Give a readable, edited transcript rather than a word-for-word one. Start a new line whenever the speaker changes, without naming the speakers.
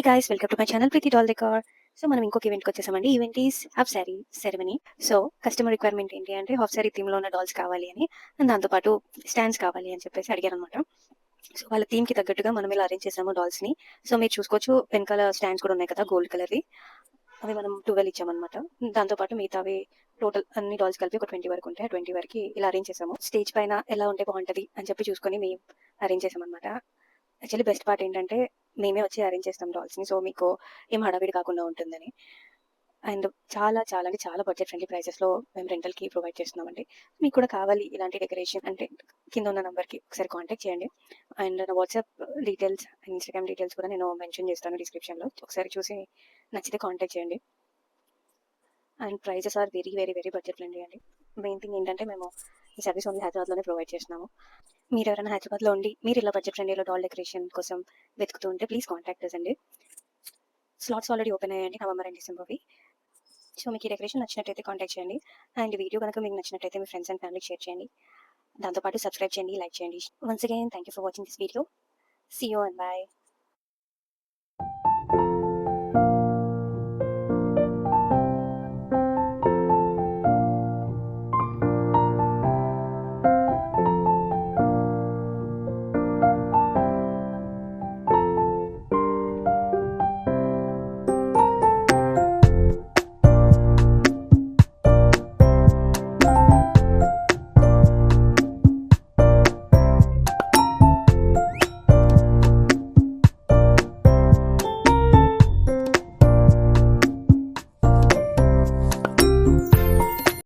Hey guys, welcome to my channel Preethi doll decor. So మనం ఇంకొక ఈవెంట్కి వచ్చేసామండి. Event is half sari ceremony. So customer requirement ఏంటి అంటే హాఫ్ శారీ థీమ్లో ఉన్న డాల్స్ కావాలి అని, అండ్ దాంతోపాటు స్టాండ్స్ కావాలి అని చెప్పేసి అడిగారు అనమాట. సో వాళ్ళ థీమ్కి తగ్గట్టుగా మనం ఇలా అరేంజ్ చేసాము డాల్స్ని. సో మీరు చూసుకోవచ్చు, వెనకాల స్టాండ్స్ కూడా ఉన్నాయి కదా గోల్డ్ కలర్వి. అవి మనం 12 ఇచ్చామన్నమాట. దాంతోపాటు మిగతావి టోటల్ అన్ని డాల్స్ కలిపి ఒక 20 వరకు ఉంటాయి. ఆ 20 వరకు ఇలా అరేంజ్ చేసాము. స్టేజ్ పైన ఎలా ఉంటే బాగుంటుంది అని చెప్పి చూసుకొని మేము అరేంజ్ చేసామన్నమాట. యాక్చువల్లీ బెస్ట్ పార్ట్ ఏంటంటే మేమే వచ్చి అరేంజ్ చేస్తాం డాల్స్ని. సో మీకు ఏం హడావిడి కాకుండా ఉంటుందని. అండ్ చాలా చాలా అంటే చాలా బడ్జెట్ ఫ్రెండ్లీ ప్రైసెస్లో మేము రెంటల్కి ప్రొవైడ్ చేస్తున్నామండి. మీకు కూడా కావాలి ఇలాంటి డెకరేషన్ అంటే కింద ఉన్న నెంబర్కి ఒకసారి కాంటాక్ట్ చేయండి. అండ్ నా WhatsApp details and Instagram details కూడా నేను మెన్షన్ చేస్తాను డిస్క్రిప్షన్లో. ఒకసారి చూసి నచ్చితే కాంటాక్ట్ చేయండి. And prices are very very very budget friendly అండి. మెయిన్ థింగ్ ఏంటంటే మేము ఈ సర్వీస్ ఓన్లీ హైదరాబాద్లోనే ప్రొవైడ్ చేస్తున్నాము. మీరు ఎవరైనా హైదరాబాద్లో ఉండి మీరు ఇలా బడ్జెట్ ఫ్రెండ్లీలో డాల్ డెకరేషన్ కోసం వెతుకుతూ ఉంటే ప్లీజ్ కాంటాక్ట్ అస్ అండి. స్లాట్స్ ఆల్రెడీ ఓపెన్ అయ్యాయండి నవంబర్ అండ్ డిసెంబర్వి. సో మీకు ఈ డెకరేషన్ నచ్చినట్టయితే కాంటాక్ట్ చేయండి. అండ్ వీడియో కనుక మీకు నచ్చినట్టయితే మీ ఫ్రెండ్స్ అండ్ ఫ్యామిలీకి షేర్ చేయండి. దాంతోపాటు సబ్స్క్రైబ్ చేయండి, లైక్ చేయండి. Once again thank you for watching this video. See you and bye.